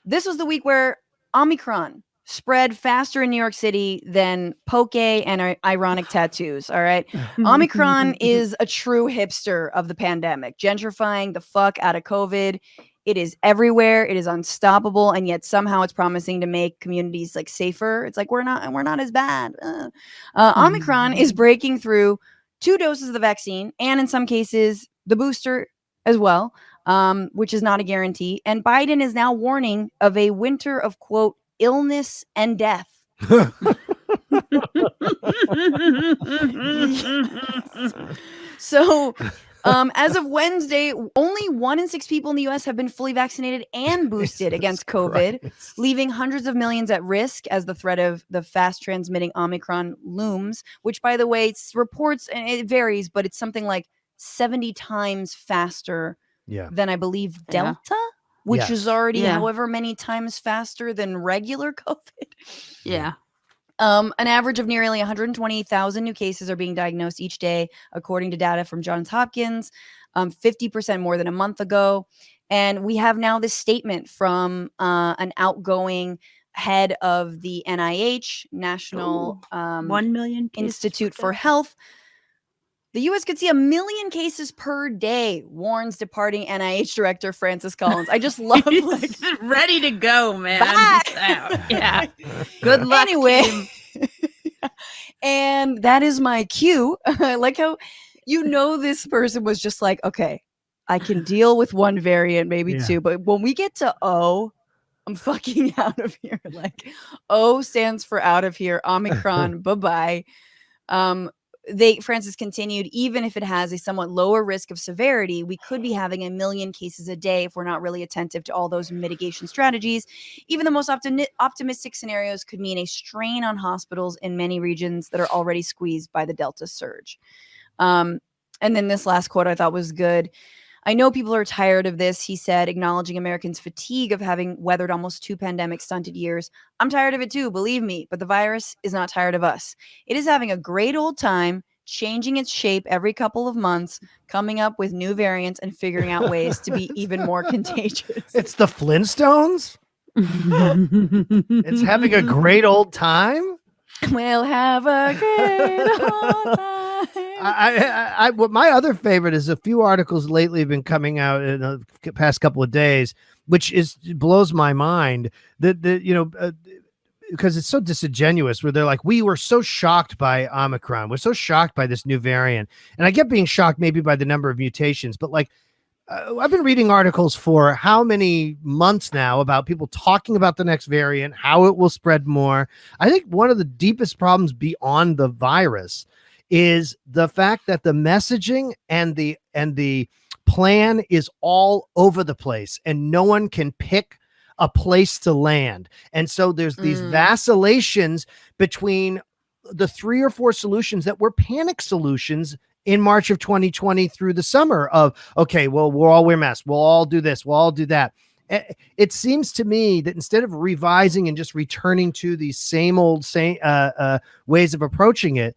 This was the week where Omicron spread faster in New York City than poke and ironic tattoos. All right. Omicron is a true hipster of the pandemic, gentrifying the fuck out of COVID. It is everywhere. It is unstoppable. And yet somehow it's promising to make communities like safer. It's like, we're not as bad. Omicron is breaking through 2 doses of the vaccine, and in some cases, the booster as well, which is not a guarantee. And Biden is now warning of a winter of, quote, illness and death. So, as of Wednesday, only 1 in 6 people in the U.S. have been fully vaccinated and boosted against COVID, leaving hundreds of millions at risk as the threat of the fast-transmitting Omicron looms, which, by the way, it's reports, and it varies, but it's something like 70 times faster than, I believe, Delta, which is already however many times faster than regular COVID. Yeah. An average of nearly 120,000 new cases are being diagnosed each day, according to data from Johns Hopkins, 50% more than a month ago. And we have now this statement from an outgoing head of the NIH, National 1 million Institute for Health. The U.S. could see 1 million cases per day, warns departing NIH director Francis Collins. I just love, like, ready to go, man. Yeah. Good luck. Anyway, and that is my cue. I like how, this person was just like, okay, I can deal with 1 variant, maybe 2, but when we get to O, I'm fucking out of here. Like, O stands for out of here. Omicron, bye-bye. Francis continued, even if it has a somewhat lower risk of severity, we could be having 1 million cases a day if we're not really attentive to all those mitigation strategies. Even the most optimistic scenarios could mean a strain on hospitals in many regions that are already squeezed by the Delta surge. And then this last quote I thought was good. I know people are tired of this, he said, acknowledging Americans' fatigue of having weathered almost 2 pandemic-stunted years. I'm tired of it too, believe me, but the virus is not tired of us. It is having a great old time, changing its shape every couple of months, coming up with new variants and figuring out ways to be even more contagious. It's the Flintstones? It's having a great old time? We'll have a great old time. What my other favorite is a few articles lately have been coming out in the past couple of days, which blows my mind that because it's so disingenuous, where they're like, we were so shocked by Omicron. We're so shocked by this new variant. And I get being shocked maybe by the number of mutations, but like, I've been reading articles for how many months now about people talking about the next variant, how it will spread more. I think one of the deepest problems beyond the virus is the fact that the messaging and the plan is all over the place, and no one can pick a place to land. And so there's these vacillations between the 3 or 4 solutions that were panic solutions in March of 2020 through the summer of, okay, well, we'll all wear masks. We'll all do this. We'll all do that. It seems to me that instead of revising and just returning to these same old ways of approaching it,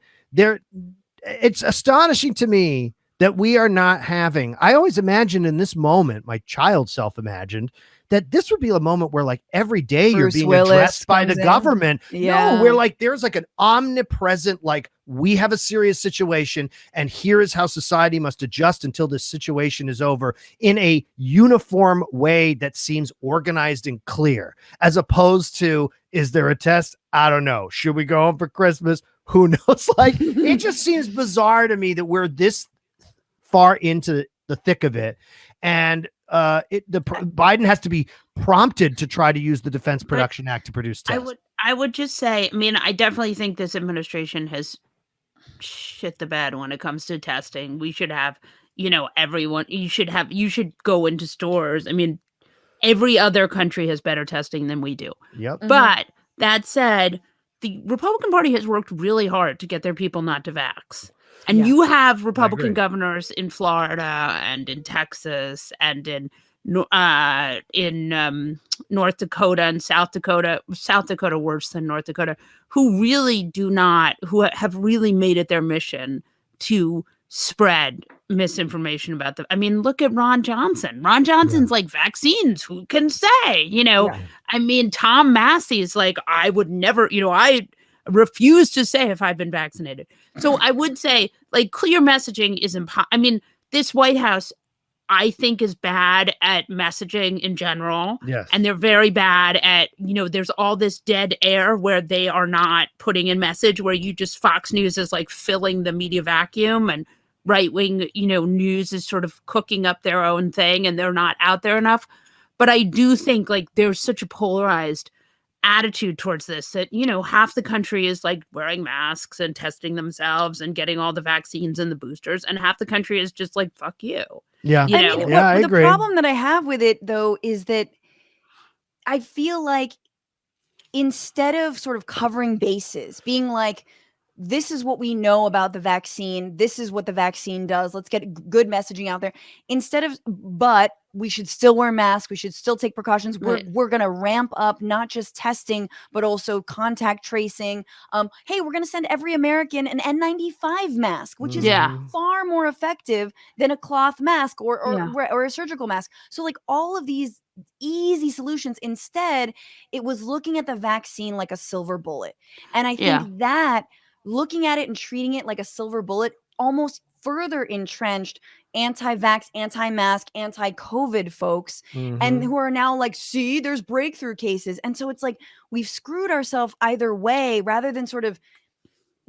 it's astonishing to me that we are not having. I always imagined in this moment, my child self imagined, that this would be a moment where like every day Bruce you're being Willis addressed by the government. Yeah. No, we're like, there's like an omnipresent, like, we have a serious situation and here is how society must adjust until this situation is over, in a uniform way that seems organized and clear, as opposed to, is there a test? I don't know. Should we go home for Christmas? Who knows? Like, it just seems bizarre to me that we're this far into the thick of it. And Biden has to be prompted to try to use the Defense Production Act to produce tests. I would just say, I mean, I definitely think this administration has shit the bed when it comes to testing. We should have, everyone, you should go into stores. I mean, every other country has better testing than we do. Yep. But that said, the Republican Party has worked really hard to get their people not to vax. And you have Republican governors in Florida and in Texas and in North Dakota and South Dakota worse than North Dakota, who have really made it their mission to spread misinformation about them. I mean, look at Ron Johnson. Ron Johnson's like, vaccines, who can say? You know, I mean, Tom Massey's like, I would never, you know, I refuse to say if I've been vaccinated. So I would say, like, clear messaging is I mean, this White House, I think, is bad at messaging in general. Yes. And they're very bad at, you know, there's all this dead air where they are not putting in message, where you just, Fox News is like filling the media vacuum, and right-wing, you know, news is sort of cooking up their own thing, and they're not out there enough. But I do think, like, there's such a polarized attitude towards this that, you know, half the country is like wearing masks and testing themselves and getting all the vaccines and the boosters, and half the country is just like, fuck you. Yeah. You I know? mean, I the agree. problem that I have with it, though, is that I feel like instead of sort of covering bases, being like, this is what we know about the vaccine, this is what the vaccine does, let's get good messaging out there, instead of, but we should still wear masks, we should still take precautions, we're going to ramp up not just testing, but also contact tracing. Hey, we're going to send every American an N95 mask, which is far more effective than a cloth mask or a surgical mask. So like all of these easy solutions, instead it was looking at the vaccine like a silver bullet. And I think that looking at it and treating it like a silver bullet almost further entrenched anti-vax, anti-mask, anti-COVID folks, and who are now like, see, there's breakthrough cases. And so it's like we've screwed ourselves either way, rather than sort of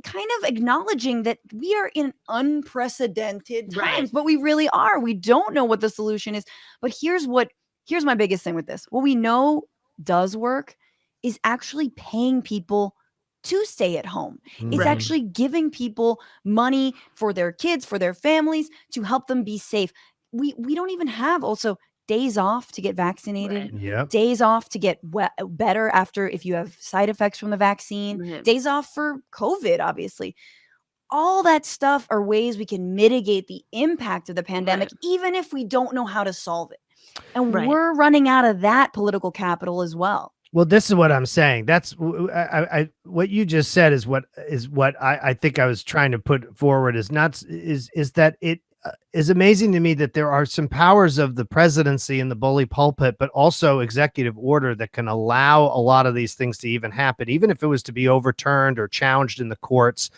kind of acknowledging that we are in unprecedented times, but we really are. We don't know what the solution is. But here's my biggest thing with this. What we know does work is actually paying people to stay at home. It's actually giving people money for their kids, for their families, to help them be safe. We don't even have also days off to get vaccinated, days off to get better after if you have side effects from the vaccine, days off for COVID, obviously. All that stuff are ways we can mitigate the impact of the pandemic, even if we don't know how to solve it. And we're running out of that political capital as well. Well, this is what I'm saying. That's what you just said is what I think I was trying to put forward is that it is amazing to me that there are some powers of the presidency and the bully pulpit, but also executive order that can allow a lot of these things to even happen, even if it was to be overturned or challenged in the courts.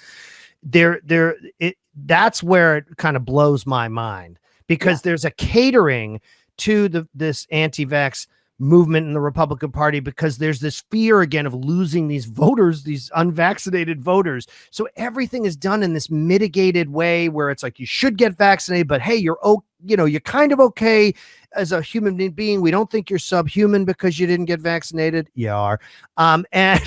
That's where it kind of blows my mind, because there's a catering to this anti-vax movement in the Republican Party, because there's this fear again of losing these voters, these unvaccinated voters. So everything is done in this mitigated way where it's like, you should get vaccinated, but hey, you're kind of okay as a human being. We don't think you're subhuman because you didn't get vaccinated. You are. And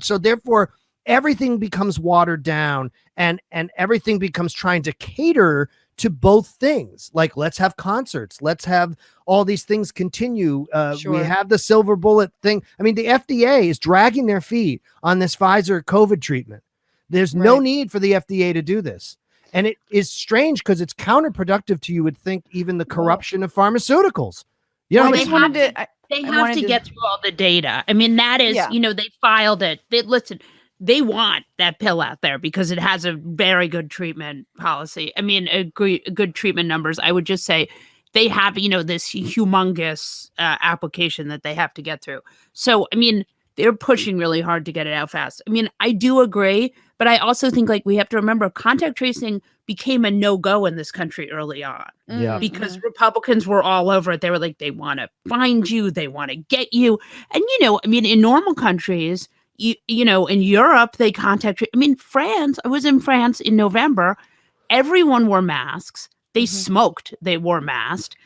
so therefore everything becomes watered down, and everything becomes trying to cater to both things. Like, let's have concerts, let's have all these things continue. We have the silver bullet thing. I mean, the FDA is dragging their feet on this Pfizer COVID treatment. There's no need for the FDA to do this. And it is strange because it's counterproductive to, you would think, even the corruption of pharmaceuticals. You know, they have to get through all the data. I mean, that is, you know, they filed it. They want that pill out there because it has a very good treatment policy. I mean, good treatment numbers. I would just say they have, you know, this humongous application that they have to get through. So, I mean, they're pushing really hard to get it out fast. I mean, I do agree, but I also think, like, we have to remember contact tracing became a no-go in this country early on. Because Republicans were all over it. They were like, they want to find you, they want to get you. And, you know, I mean, in normal countries, you know, in Europe, they contact. I mean, France, I was in France in November. Everyone wore masks. They smoked. They wore masks.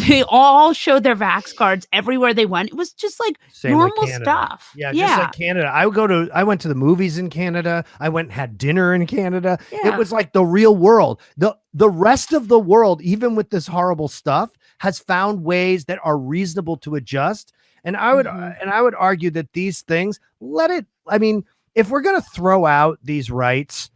They all showed their vax cards everywhere they went. It was just like normal stuff. Yeah, just like Canada. I went to the movies in Canada. I went and had dinner in Canada. It was like the real world. The rest of the world, even with this horrible stuff, has found ways that are reasonable to adjust. And I would argue that these things, I mean, if we're going to throw out these rights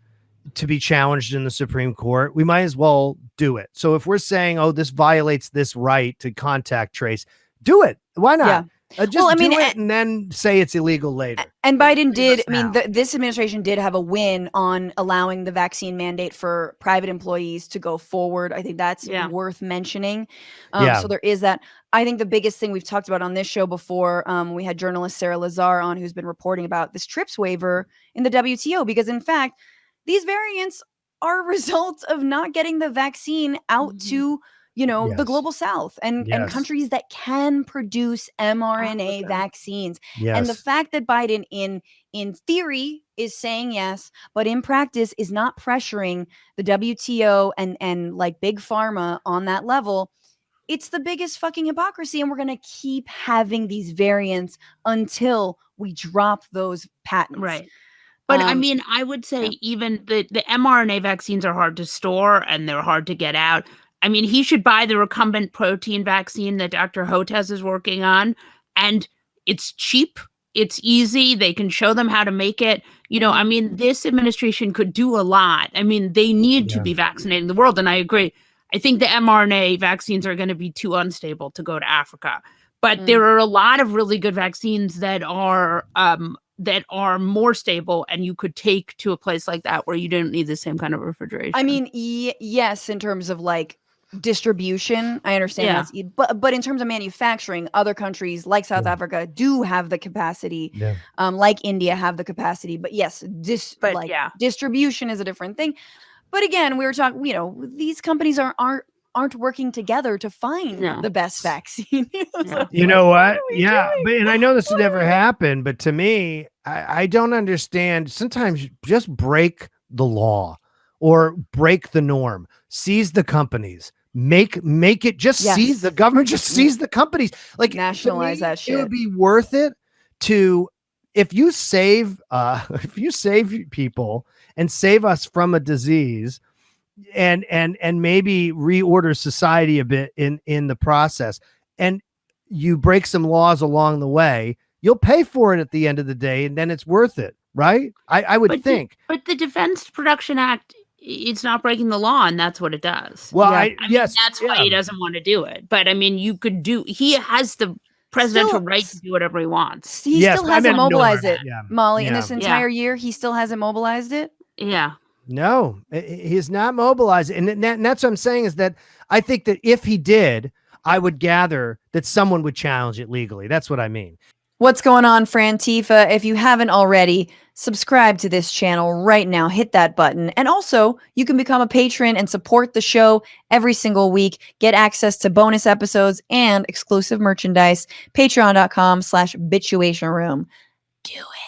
to be challenged in the Supreme Court, we might as well do it. So if we're saying, oh, this violates this right to contact trace, do it. Why not? Just Well, I do mean, it and then say it's illegal later. And Biden Leave us did, I mean, now. this administration did have a win on allowing the vaccine mandate for private employees to go forward. I think that's Yeah. worth mentioning. Yeah. So there is that. I think the biggest thing we've talked about on this show before, we had journalist Sarah Lazar on, who's been reporting about this TRIPS waiver in the WTO, because in fact, these variants are a result of not getting the vaccine out to, the Yes. global south and Yes. countries that can produce mRNA Africa. vaccines. Yes. And the fact that Biden in theory is saying yes, but in practice is not pressuring the WTO and like big pharma on that level, it's the biggest fucking hypocrisy. And we're going to keep having these variants until we drop those patents. Right. But I Um, mean, I would say yeah. even the mRNA vaccines are hard to store and they're hard to get out. I mean, he should buy the recombinant protein vaccine that Dr. Hotez is working on, and it's cheap, it's easy, they can show them how to make it. I mean, this administration could do a lot. I mean, they need to Yeah. be vaccinating the world, and I agree. I think the mRNA vaccines are going to be too unstable to go to Africa. But there are a lot of really good vaccines that are more stable and you could take to a place like that where you don't need the same kind of refrigeration. I mean, yes, in terms of like distribution, I understand Yeah. that's, but in terms of manufacturing, other countries like South Africa do have the capacity, Yeah. like India have the capacity. But yes, distribution is a different thing. But again, we were talking, these companies aren't working together to find No. the best vaccine. No. You know what? are we Yeah, doing? but and I know this would never happen, but to me, I don't understand. Sometimes just break the law or break the norm. Seize the companies. Make it just Yes. seize the government. Just seize the companies. Like Nationalize to me, that shit. It would be worth it to if you save people and save us from a disease. And maybe reorder society a bit in the process, and you break some laws along the way, you'll pay for it at the end of the day, and then it's worth it, right? I would think. But the Defense Production Act, it's not breaking the law, and that's what it does. Well, Yeah. I mean, yes, that's why he doesn't want to do it. But I mean, he has the presidential Still- right to do whatever he wants. He Yes, still I hasn't meant mobilized Norm. it, Yeah. Molly. In Yeah. this entire year, he still hasn't mobilized it. Yeah. No, he's not mobilized, and that's what I'm saying is that I think that if he did, I would gather that someone would challenge it legally. That's what I mean. What's going on, Frantifa? If you haven't already, subscribe to this channel right now. Hit that button. And also, you can become a patron and support the show every single week. Get access to bonus episodes and exclusive merchandise. Patreon.com/Bitchuation Room. Do it.